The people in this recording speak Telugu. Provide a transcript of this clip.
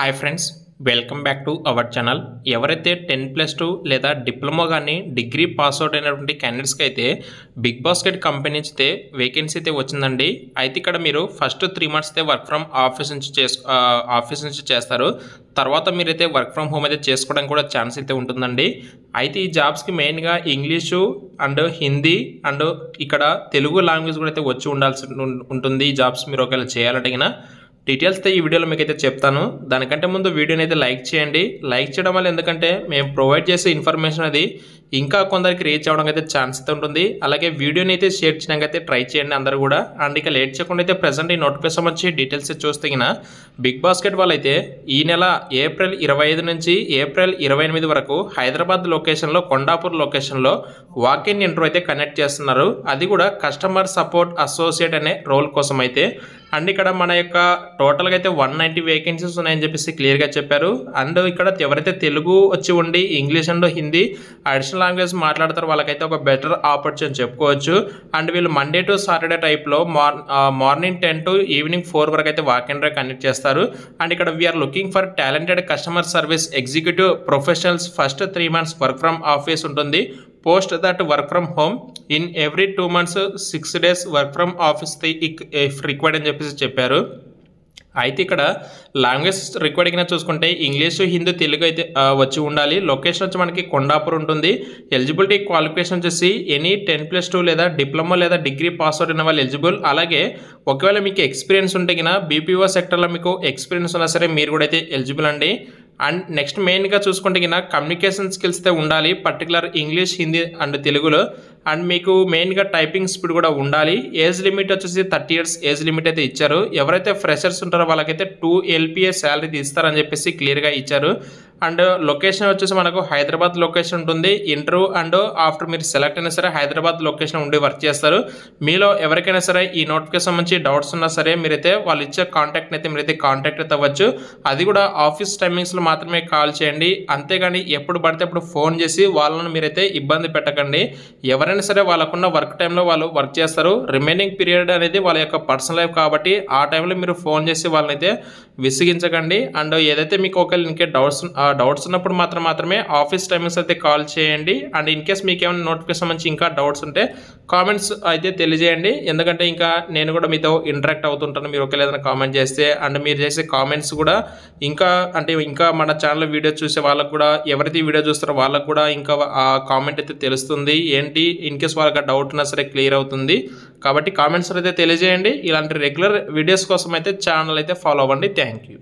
Hi friends, welcome back to our channel. ఎవరైతే 10+2 లేదా డిప్లొమా కానీ డిగ్రీ పాస్ అవుట్ అయినటువంటి క్యాండిడేట్స్కి అయితే బిగ్ బాస్కెట్ కంపెనీ నుంచి అయితే వేకెన్సీ అయితే వచ్చిందండి. అయితే ఇక్కడ మీరు ఫస్ట్ 3 months అయితే వర్క్ ఫ్రమ్ ఆఫీస్ నుంచి చేస్తారు. తర్వాత మీరైతే వర్క్ ఫ్రమ్ హోమ్ అయితే చేసుకోవడానికి కూడా ఛాన్స్ అయితే ఉంటుందండి. అయితే ఈ జాబ్స్కి మెయిన్గా ఇంగ్లీషు అండ్ హిందీ అండ్ ఇక్కడ తెలుగు లాంగ్వేజ్ కూడా అయితే వచ్చి ఉండాల్సి ఉంటుంది. ఈ జాబ్స్ మీరు ఒకవేళ చేయాలంటే డీటెయిల్స్ అయితే ఈ వీడియోలో మీకు అయితే చెప్తాను. దానికంటే ముందు వీడియోని అయితే లైక్ చేయండి. లైక్ చేయడం వల్ల ఎందుకంటే మేము ప్రొవైడ్ చేసే ఇన్ఫర్మేషన్ అది ఇంకా కొందరికి రీచ్ అవ్వడం అయితే ఛాన్స్ అయితే ఉంటుంది. అలాగే వీడియోని అయితే షేర్ చేయడానికి అయితే ట్రై చేయండి అందరూ కూడా. అండ్ ఇక లేట్ చేయకుండా అయితే ప్రజెంట్ ఈ నోటిఫికేషన్ వచ్చి డీటెయిల్స్ చూస్తే బిగ్ బాస్కెట్ వాళ్ళు అయితే ఈ నెల ఏప్రిల్ 25 నుంచి ఏప్రిల్ 28 వరకు హైదరాబాద్ లొకేషన్లో కొండాపూర్ లొకేషన్లో వాక్-ఇన్ ఇంటర్వ్యూ అయితే కండక్ట్ చేస్తున్నారు. అది కూడా కస్టమర్ సపోర్ట్ అసోసియేట్ అనే రోల్ కోసం అయితే. అండ్ ఇక్కడ మన యొక్క టోటల్గా అయితే 190 వేకెన్సీస్ ఉన్నాయని చెప్పేసి క్లియర్గా చెప్పారు. అండ్ ఇక్కడ ఎవరైతే తెలుగు వచ్చి ఉండి English and Hindi additional language మాట్లాడతారో వాళ్ళకైతే ఒక బెటర్ ఆపర్చునిటీ చెప్పుకోవచ్చు. అండ్ వీళ్ళు మండే టు సాటర్డే టైప్లో మార్నింగ్ 10 to ఈవినింగ్ 4 వరకు అయితే వాక్ ఇన్ డ్రైవ్ కండక్ట్ చేస్తారు. అండ్ ఇక్కడ we're looking for talented customer service executive professionals. First 3 months work from office ఉంటుంది. Post that work from home in every 2 months 6 days work from office if required అని చెప్పారు. అయితే ఇక్కడ లాంగ్వేజ్ రిక్వైర్డ్ చూసుకుంటే ఇంగ్లీషు హిందీ తెలుగు అయితే వచ్చి ఉండాలి. లొకేషన్ వచ్చి మనకి కొండాపూర్ ఉంటుంది. ఎలిజిబిలిటీ క్వాలిఫికేషన్ వచ్చేసి ఎనీ 10+2 లేదా డిప్లొమా లేదా డిగ్రీ పాస్ అవుట్ అయిన వాళ్ళు ఎలిజిబుల్. అలాగే ఒకవేళ మీకు ఎక్స్పీరియన్స్ ఉంటే బీపీఓ సెక్టర్లో మీకు ఎక్స్పీరియన్స్ ఉన్నా సరే మీరు కూడా అయితే ఎలిజిబుల్ అండి. అండ్ నెక్స్ట్ మెయిన్గా చూసుకుంటే కమ్యూనికేషన్ స్కిల్స్ అయితే ఉండాలి, పర్టికులర్ ఇంగ్లీష్ హిందీ అండ్ తెలుగులో. అండ్ మీకు మెయిన్గా టైపింగ్ స్పీడ్ కూడా ఉండాలి. ఏజ్ లిమిట్ వచ్చేసి 30 years ఏజ్ లిమిట్ అయితే ఇచ్చారు. ఎవరైతే ఫ్రెషర్స్ ఉంటారో వాళ్ళకైతే 2 LPA శాలరీ ఇస్తారని చెప్పేసి క్లియర్గా ఇచ్చారు. అండ్ లొకేషన్ వచ్చేసి మనకు హైదరాబాద్ లొకేషన్ ఉంటుంది. ఇంటర్వ్యూ అండ్ ఆఫ్టర్ మీరు సెలెక్ట్ అయినా సరే హైదరాబాద్ లొకేషన్ ఉండి వర్క్ చేస్తారు. మీలో ఎవరికైనా సరే ఈ నోటిఫికేషన్ సంబంధించి డౌట్స్ ఉన్నా సరే మీరైతే వాళ్ళు ఇచ్చే కాంటాక్ట్ని అయితే మీరైతే కాంటాక్ట్ అయితే అవ్వచ్చు. అది కూడా ఆఫీస్ టైమింగ్స్లో మాత్రమే కాల్ చేయండి. అంతేగాని ఎప్పుడు పడితే అప్పుడు ఫోన్ చేసి వాళ్ళను మీరైతే ఇబ్బంది పెట్టకండి. ఎవరైనా సరే వాళ్ళకున్న వర్క్ టైంలో వాళ్ళు వర్క్ చేస్తారు. రిమైనింగ్ పీరియడ్ అనేది వాళ్ళ యొక్క పర్సనల్ లైఫ్ కాబట్టి ఆ టైంలో మీరు ఫోన్ చేసి వాళ్ళనైతే విసిగించకండి. అండ్ ఏదైతే మీకు ఒకవేళ ఇంకే డౌట్స్ ఉన్నప్పుడు మాత్రమే ఆఫీస్ టైమింగ్స్ అయితే కాల్ చేయండి. అండ్ ఇన్ కేస్ మీకు ఏమైనా నోటిఫికేషన్ మంచి ఇంకా డౌట్స్ ఉంటే కామెంట్స్ అయితే తెలియజేయండి. ఎందుకంటే ఇంకా నేను కూడా మీతో ఇంటరాక్ట్ అవుతుంటాను మీరు ఒకవేళ ఏదైనా కామెంట్ చేస్తే. అండ్ మీరు చేసే కామెంట్స్ కూడా ఇంకా మన ఛానల్ వీడియో చూసే వాళ్ళకు కూడా ఎవరైతే ఈ వీడియో చూస్తారో వాళ్ళకు కూడా ఇంకా ఆ కామెంట్ అయితే తెలుస్తుంది ఏంటి ఇన్ కేస్ వాళ్ళకి డౌట్ ఉన్నా సరే క్లియర్ అవుతుంది. కాబట్టి కామెంట్స్ అయితే తెలియజేయండి. ఇలాంటి రెగ్యులర్ వీడియోస్ కోసం అయితే ఛానల్ అయితే ఫాలో అవ్వండి. Thank you.